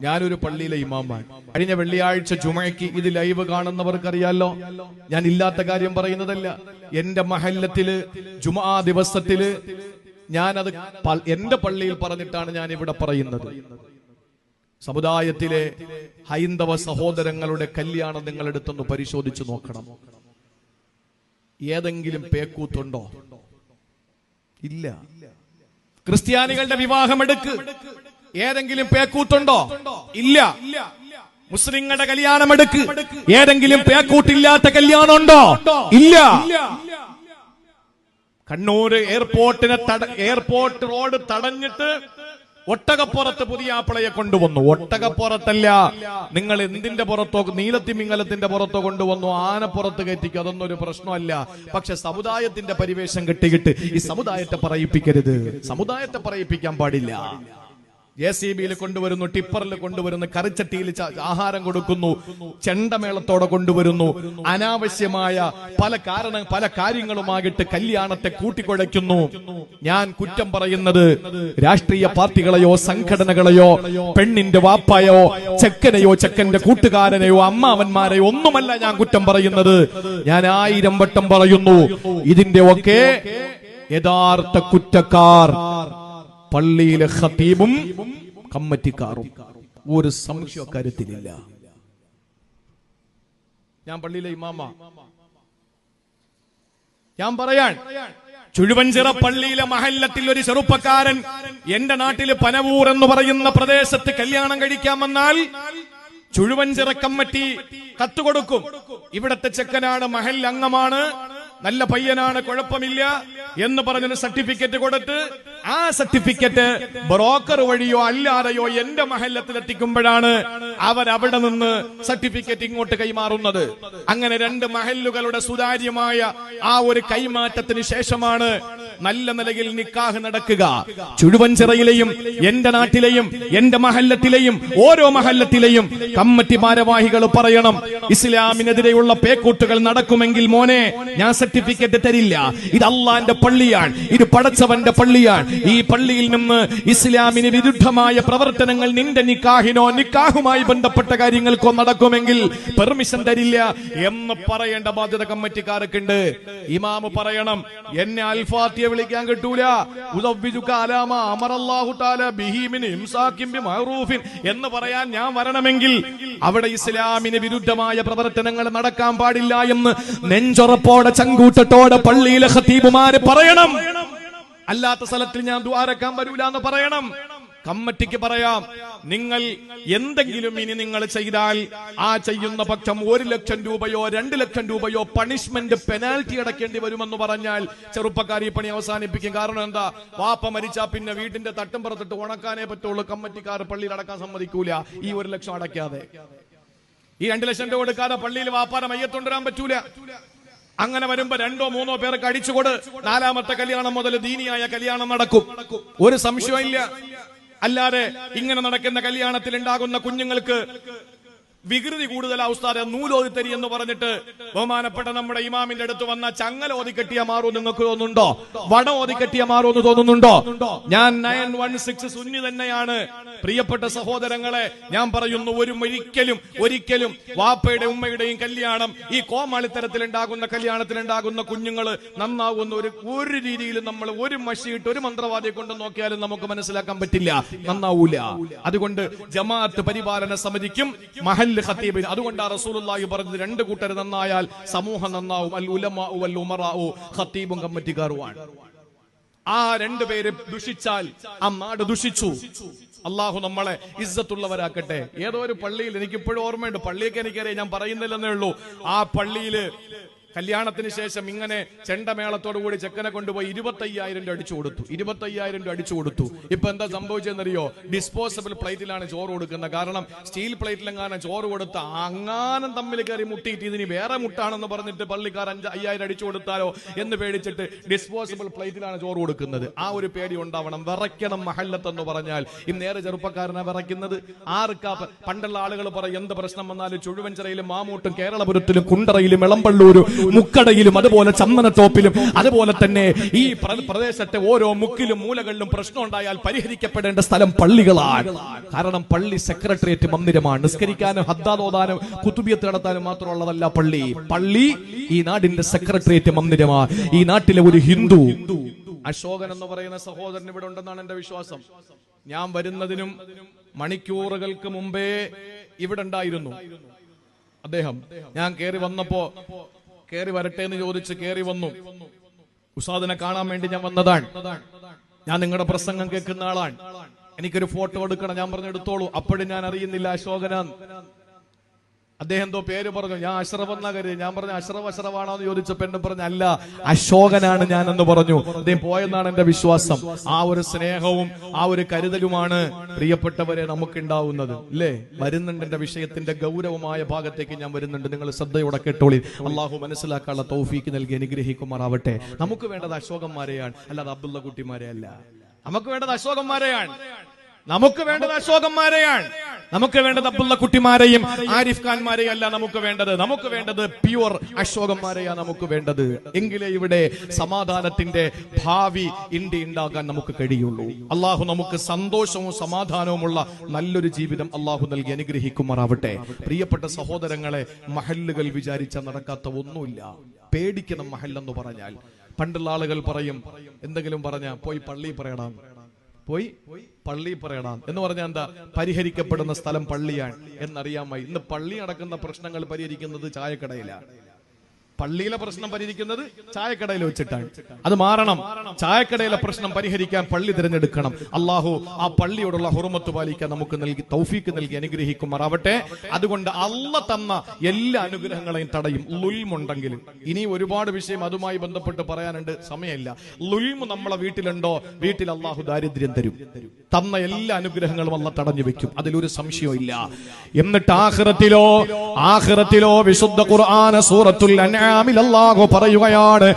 ഞാനൊരു പള്ളിയിലെ ഇമാമാണ്. കഴിഞ്ഞ വെള്ളിയാഴ്ച ജുമയ്ക്ക് ഇത് ലൈവ് കാണുന്നവർക്കറിയാലോ, ഞാൻ ഇല്ലാത്ത കാര്യം പറയുന്നതല്ല. എന്റെ മഹല്ലത്തില് ജുമാ ദിവസത്തില് ഞാനത് എന്റെ പള്ളിയിൽ പറഞ്ഞിട്ടാണ് ഞാൻ ഇവിടെ പറയുന്നത്. സമുദായത്തിലെ ഹൈന്ദവ സഹോദരങ്ങളുടെ കല്യാണം നിങ്ങൾ എടുത്തൊന്ന് പരിശോധിച്ചു നോക്കണം. ഏതെങ്കിലും പേക്കൂത്തുണ്ടോ? ഇല്ല. ക്രിസ്ത്യാനികളുടെ വിവാഹം എടുക്ക്, ഏതെങ്കിലും പേക്കൂത്തുണ്ടോ? ഇല്ല. മുസ്ലിങ്ങളുടെ കല്യാണം എടുക്ക്, ഏതെങ്കിലും പേക്കൂട്ടില്ലാത്ത കല്യാണം ഉണ്ടോ? ഇല്ല. കണ്ണൂർ എയർപോർട്ട് റോഡ് തടഞ്ഞിട്ട് ഒട്ടകപ്പുറത്ത് പുതിയ ആപ്പിളയെ കൊണ്ടുവന്നു. ഒട്ടകപ്പുറത്തല്ല, നിങ്ങൾ എന്തിന്റെ പുറത്തോ, നീലത്തിമിംഗലത്തിന്റെ പുറത്തോ കൊണ്ടുവന്നു, ആനപ്പുറത്ത് കയറ്റിക്കും, അതൊന്നും ഒരു പ്രശ്നമല്ല. പക്ഷെ സമുദായത്തിന്റെ പരിവേഷം കെട്ടിയിട്ട് ഈ സമുദായത്തെ പറയിപ്പിക്കരുത്. സമുദായത്തെ പറയിപ്പിക്കാൻ പാടില്ല. JCB കൊണ്ടുവരുന്നു, ടിപ്പറിൽ കൊണ്ടുവരുന്നു, കറിച്ചട്ടിയിൽ ആഹാരം കൊടുക്കുന്നു, ചെണ്ടമേളത്തോടെ കൊണ്ടുവരുന്നു. അനാവശ്യമായ പല കാര്യങ്ങളുമായിട്ട് കല്യാണത്തെ കൂട്ടിക്കുഴയ്ക്കുന്നു. ഞാൻ കുറ്റം പറയുന്നത് രാഷ്ട്രീയ പാർട്ടികളെയോ സംഘടനകളെയോ പെണ്ണിന്റെ വാപ്പയോ ചെക്കനെയോ ചെക്കന്റെ കൂട്ടുകാരനെയോ അമ്മാവന്മാരെയോ ഒന്നുമല്ല ഞാൻ കുറ്റം പറയുന്നത്. ഞാൻ 1000 വട്ടം പറയുന്നു, ഇതിന്റെ ഒക്കെ യഥാർത്ഥ കുറ്റക്കാർ പള്ളിയിലെ ഖതീബും കമ്മിറ്റിക്കാരും. ഒരു സംശയ കാര്യത്തിലില്ല. ഞാൻ പള്ളിയിലെ ഇമാമ. ഞാൻ പറയാൻ, ചുഴുവഞ്ചിറ പള്ളിയിലെ മഹല്ലത്തിൽ ഒരു ചെറുപ്പക്കാരൻ എന്റെ നാട്ടില് പനവൂർ എന്ന് പറയുന്ന പ്രദേശത്ത് കല്യാണം കഴിക്കാൻ വന്നാൽ ചുഴുവഞ്ചിറ കമ്മിറ്റി കത്തുകൊടുക്കും. ഇവിടത്തെ ചെക്കനാണ്, മഹൽ അംഗമാണ്, നല്ല പയ്യനാണ്, കുഴപ്പമില്ല എന്ന് പറഞ്ഞൊരു സർട്ടിഫിക്കറ്റ് കൊടുത്ത് ആ സർട്ടിഫിക്കറ്റ് ബ്രോക്കർ വഴിയോ അല്ലാതെയോ എന്റെ മഹല്ലത്തിൽ എത്തിക്കുമ്പോഴാണ് അവരവിടെ നിന്ന് സർട്ടിഫിക്കറ്റ് ഇങ്ങോട്ട് കൈമാറുന്നത്. അങ്ങനെ 2 മഹല്ലുകളുടെ സുതാര്യമായ ആ ഒരു കൈമാറ്റത്തിന് ശേഷമാണ് നല്ല നിലയിൽ നിക്കാഹ് നടക്കുക. ചുഴുവഞ്ചിറയിലെയും എന്റെ നാട്ടിലെയും എന്റെ മഹല്ലത്തിലെയും ഓരോ മഹല്ലത്തിലെയും കമ്മിറ്റി ഭാരവാഹികൾ പറയണം, ഇസ്ലാമിനെതിരെയുള്ള പേക്കൂട്ടുകൾ നടക്കുമെങ്കിൽ മോനെ ഞാൻ സർട്ടിഫിക്കറ്റ് തരില്ല. ഇത് അള്ളാന്റെ പള്ളിയാണ്, ഇത് പടച്ചവന്റെ പള്ളിയാണ്. ഈ പള്ളിയിൽ നിന്ന് ഇസ്ലാമിന് വിരുദ്ധമായ പ്രവർത്തനങ്ങൾ നിന്റെ നിക്കാഹിനോ നിക്കാഹുമായി ബന്ധപ്പെട്ട കാര്യങ്ങൾക്കോ നടക്കുമെങ്കിൽ പെർമിഷൻ തരില്ല എന്ന് പറയേണ്ട ബാധ്യത കമ്മിറ്റിക്കാർക്ക് ഉണ്ട്. ഇമാമ് പറയണം, എന്നെ അൽഫാത്തിയെ വിളിക്കാൻ കിട്ടൂല, എന്ന് പറയാൻ ഞാൻ വരണമെങ്കിൽ അവിടെ ഇസ്ലാമിന് വിരുദ്ധമായ പ്രവർത്തനങ്ങൾ നടക്കാൻ പാടില്ല എന്ന് നെഞ്ചുറപ്പോടെ ചങ്കൂറ്റത്തോടെ പള്ളിയിലെ ഖതീബുമാര് പറയണം. അല്ലാത്ത സ്ഥലത്തിൽ ഞാൻ ദുആരക്കാൻ വരൂല എന്ന് പറയണം. കമ്മിറ്റിക്ക് പറയാം, നിങ്ങൾ എന്തെങ്കിലും ഇനി നിങ്ങൾ ചെയ്താൽ ആ ചെയ്യുന്ന പക്ഷം 1 ലക്ഷം രൂപയോ 2 ലക്ഷം രൂപയോ പണിഷ്മെന്റ് പെനാൽറ്റി അടക്കേണ്ടി വരുമെന്ന് പറഞ്ഞാൽ ചെറുപ്പക്കാർ ഈ പണി അവസാനിപ്പിക്കും. കാരണം എന്താ, വാപ്പ മരിച്ചാ പിന്നെ വീട്ടിന്റെ തട്ടുംപുറത്തിട്ട് ഉണക്കാനേ പറ്റുള്ളൂ. കമ്മിറ്റിക്കാർ പള്ളിയിൽ അടക്കാൻ സമ്മതിക്കൂല ഈ 1 ലക്ഷം അടയ്ക്കാതെ. ഈ 2 ലക്ഷം രൂപ കൊടുക്കാതെ പള്ളിയിൽ വാപ്പാരെ മയ്യത്തുകൊണ്ടുവരാൻ പറ്റൂല. അങ്ങനെ വരുമ്പോ 2 or 3 പേർക്ക് അടിച്ചുകൊട് 4ാമത്തെ കല്യാണം മുതൽ ദീനിയായ കല്യാണം നടക്കും. ഒരു സംശയമില്ല. അല്ലാതെ ഇങ്ങനെ നടക്കുന്ന കല്യാണത്തിൽ ഉണ്ടാകുന്ന കുഞ്ഞുങ്ങൾക്ക് വികൃതി കൂടുതലാ ഉസ്താദെ, നൂലോതിത്തരി എന്ന് പറഞ്ഞിട്ട് ബഹുമാനപ്പെട്ട നമ്മുടെ ഇമാമിന്റെ അടുത്ത് വന്ന ചങ്ങല ഓതിക്കെട്ടിയ മാറൂ നിങ്ങൾക്ക് തോന്നുന്നുണ്ടോ? വട ഓതിക്കെട്ടിയ മാറൂ എന്ന് തോന്നുന്നുണ്ടോ? ഞാൻ 916 സുന്നി തന്നെയാണ്. പ്രിയപ്പെട്ട സഹോദരങ്ങളെ, ഞാൻ പറയുന്നു, ഒരിക്കലും വാപ്പയുടെ ഉമ്മയുടെയും കല്യാണം ഈ കോമാളിത്തരത്തിൽ ഉണ്ടാകുന്ന കല്യാണത്തിൽ ഉണ്ടാകുന്ന കുഞ്ഞുങ്ങള് നന്നാകുന്ന ഒരു രീതിയിലും നമ്മൾ ഒരു മഷിയിട്ട് ഒരു മന്ത്രവാദിയെ കൊണ്ട് നോക്കിയാലും നമുക്ക് മനസ്സിലാക്കാൻ പറ്റില്ല, നന്നാവൂല. അതുകൊണ്ട് ജമാഅത്ത് പരിപാലന സമിതിക്കും മഹൽ ഖതീബിന്, അതുകൊണ്ടാണ് റസൂലുള്ളാഹി പറഞ്ഞത് 2 കൂട്ടർ നന്നായാൽ സമൂഹം നന്നാവും. അൽ ഉലമാഉ വൽ ഉമറാഉ, ഖതീബും കമ്മിറ്റിക്കാരുമാണ്. ആ 2 പേര് ദുഷിച്ചാൽ ആ നാട് ദുഷിച്ചു. അള്ളാഹു നമ്മളെ ഇസ്സത്തുള്ളവരാക്കട്ടെ. ഏതോ ഒരു പള്ളിയിൽ, എനിക്കിപ്പോഴും ഓർമ്മയുണ്ട്, പള്ളിയൊക്കെ എനിക്കറിയാം, ഞാൻ പറയുന്നില്ലെന്നേ ഉള്ളൂ. ആ പള്ളിയില് കല്യാണത്തിന് ശേഷം ഇങ്ങനെ ചെണ്ടമേളത്തോടു കൂടി ചെക്കനെ കൊണ്ടുപോയി 25,000 രൂപ അടിച്ചു കൊടുത്തു. 25,000 രൂപ അടിച്ചു കൊടുത്തു. ഇപ്പൊ എന്താ സംഭവിച്ചെന്നറിയോ? ഡിസ്പോസബിൾ പ്ലേറ്റിലാണ് ചോറ് കൊടുക്കുന്നത്. കാരണം സ്റ്റീൽ പ്ലേറ്റിലെങ്ങാനും ചോറ് കൊടുത്ത അങ്ങാനും തമ്മിൽ കയറി മുട്ടിയിട്ട് ഇതിന് വേറെ മുട്ടാണെന്ന് പറഞ്ഞിട്ട് പള്ളിക്കാർ 5,000 അടിച്ചു കൊടുത്താലോ എന്ന് പേടിച്ചിട്ട് ഡിസ്പോസബിൾ പ്ലേറ്റിലാണ് ചോറ് കൊടുക്കുന്നത്. ആ ഒരു പേടി ഉണ്ടാവണം. വിറയ്ക്കണം മഹല്ലത്തെന്ന് പറഞ്ഞാൽ. ഇന്നേറെ ചെറുപ്പക്കാരനാ വിറയ്ക്കുന്നത്. ആർക്കാ? പണ്ടുള്ള ആളുകൾ പറയും, എന്ത് പ്രശ്നം വന്നാലും ചുഴുവഞ്ചിറയിലും മാമൂട്ടും കേരളപുരത്തിലും കുണ്ടറയിലും എളമ്പള്ളൂരും മുക്കടയിലും അതുപോലെ ചന്ദനത്തോപ്പിലും അതുപോലെ തന്നെ ഈ പ്രദേശത്തെ ഓരോ മുക്കിലും മൂലകളിലും പ്രശ്നം ഉണ്ടായാൽ പരിഹരിക്കപ്പെടേണ്ട സ്ഥലം പള്ളികളാണ്. കാരണം പള്ളി സെക്രട്ടേറിയറ്റ് മന്ദിരമാണ്. നിസ്കരിക്കാനും ഹദ്ദാദോദാനും കുത്തുബിയത്ത് നടത്താനും മാത്രമുള്ളതല്ല പള്ളി. പള്ളി ഈ നാടിന്റെ സെക്രട്ടേറിയറ്റ് മന്ദിരമാണ്. ഈ നാട്ടിലെ ഒരു ഹിന്ദു അശോകൻ എന്ന് പറയുന്ന സഹോദരൻ ഇവിടെ ഉണ്ടെന്നാണ് എന്റെ വിശ്വാസം. ഞാൻ വരുന്നതിനും മണിക്കൂറുകൾക്ക് മുമ്പേ ഇവിടെ ഉണ്ടായിരുന്നു അദ്ദേഹം. ഞാൻ കേറി വന്നപ്പോ കേറി വരട്ടെ എന്ന് ചോദിച്ച് കേറി വന്നു. ഉസ്താദിനെ കാണാൻ വേണ്ടി ഞാൻ വന്നതാണ്. ഞാൻ നിങ്ങളുടെ പ്രസംഗം കേൾക്കുന്ന ആളാണ്. എനിക്കൊരു ഫോട്ടോ എടുക്കണം. ഞാൻ പറഞ്ഞു എടുത്തോളൂ. അപ്പോഴും ഞാൻ അറിയുന്നില്ല അശോകനാൻ. അദ്ദേഹം എന്തോ പേര് പറഞ്ഞു. ഞാൻ അഷ്റഫ് എന്നാ കരുതി. ഞാൻ പറഞ്ഞു അഷ്റഫാണോ എന്ന് ചോദിച്ചപ്പോ എന്നെ പറഞ്ഞു അല്ല അശോകനാണ് ഞാൻ എന്ന് പറഞ്ഞു. അദ്ദേഹം പോയെന്നാണ് എന്റെ വിശ്വാസം. ആ ഒരു സ്നേഹവും ആ ഒരു കരുതലുമാണ് പ്രിയപ്പെട്ടവരെ നമുക്കുണ്ടാവുന്നത് അല്ലേ. വരുന്നുണ്ട് എന്റെ വിഷയത്തിന്റെ ഗൗരവമായ ഭാഗത്തേക്ക് ഞാൻ വരുന്നുണ്ട്. നിങ്ങൾ ശ്രദ്ധയോടെ കേട്ടോളി. അള്ളാഹു മനസ്സിലാക്കാനുള്ള തൗഫീക്ക് നൽകി അനുഗ്രഹിക്കുമാറാവട്ടെ. നമുക്ക് വേണ്ടത് അശോകന്മാരെയാണ്, അല്ലാതെ അബ്ദുള്ള കുട്ടിമാരെ അല്ല. നമുക്ക് വേണ്ടത് അശോകന്മാരെയാണ്. നമുക്ക് വേണ്ടത് അശോകന്മാരെയാണ്. നമുക്ക് വേണ്ടത് അബ്ദുള്ള കുട്ടിമാരെയും ആരിഫ് ഖാൻമാരെയും അല്ല നമുക്ക് വേണ്ടത്. നമുക്ക് വേണ്ടത് പ്യുവർ അശോകന്മാരെയാണ് നമുക്ക് വേണ്ടത്. എങ്കിലേ ഇവിടെ സമാധാനത്തിന്റെ ഭാവി ഇന്ത്യ ഉണ്ടാകാൻ നമുക്ക് കഴിയുള്ളൂ. അള്ളാഹു നമുക്ക് സന്തോഷവും സമാധാനവുമുള്ള നല്ലൊരു ജീവിതം അള്ളാഹു നൽകി അനുഗ്രഹിക്കുമാറാവട്ടെ. പ്രിയപ്പെട്ട സഹോദരങ്ങളെ, മഹല്ലുകൾ വിചാരിച്ച നടക്കാത്ത ഒന്നുമില്ല. പേടിക്കണം മഹല്ലെന്ന് പറഞ്ഞാൽ. പണ്ടുള്ള ആളുകൾ പറയും എന്തെങ്കിലും പറഞ്ഞ പോയി പള്ളി പറയണം, പോയി പള്ളി പറയണം എന്ന് പറഞ്ഞാൽ എന്താ? പരിഹരിക്കപ്പെടുന്ന സ്ഥലം പള്ളിയാണ് എന്നറിയാമായി. ഇന്ന് പള്ളി നടക്കുന്ന പ്രശ്നങ്ങൾ പരിഹരിക്കുന്നത് ചായക്കടയിലാണ്. പള്ളിയിലെ പ്രശ്നം പരിഹരിക്കുന്നത് ചായക്കടയിൽ വെച്ചിട്ടാണ്. അത് മാറണം. ചായക്കടയിലെ പ്രശ്നം പരിഹരിക്കാൻ പള്ളി തിരഞ്ഞെടുക്കണം. അള്ളാഹു ആ പള്ളിയോടുള്ള ഹുർമത്ത് പാലിക്കാൻ നമുക്ക് നൽകി തൗഫീക്ക് നൽകി അനുഗ്രഹിക്കുമാറാവട്ടെ. അതുകൊണ്ട് അള്ള തന്ന എല്ലാ അനുഗ്രഹങ്ങളെയും തടയും ലുൽമുണ്ടെങ്കിലും. ഇനി ഒരുപാട് വിഷയം അതുമായി ബന്ധപ്പെട്ട് പറയാനുണ്ട്, സമയമില്ല. ലുൽമു നമ്മളെ വീട്ടിലുണ്ടോ, വീട്ടിൽ അള്ളാഹു ദാരിദ്ര്യം തരും. തന്ന എല്ലാ അനുഗ്രഹങ്ങളും അള്ള തടഞ്ഞു വെക്കും, അതിലൊരു സംശയവും ഇല്ല. എന്നിട്ട് ആഖിറത്തിലോ വിശുദ്ധ ഖുർആൻ സൂറത്തുൽ അൻആമിൽ അല്ലാഹു പറയുകയാണ്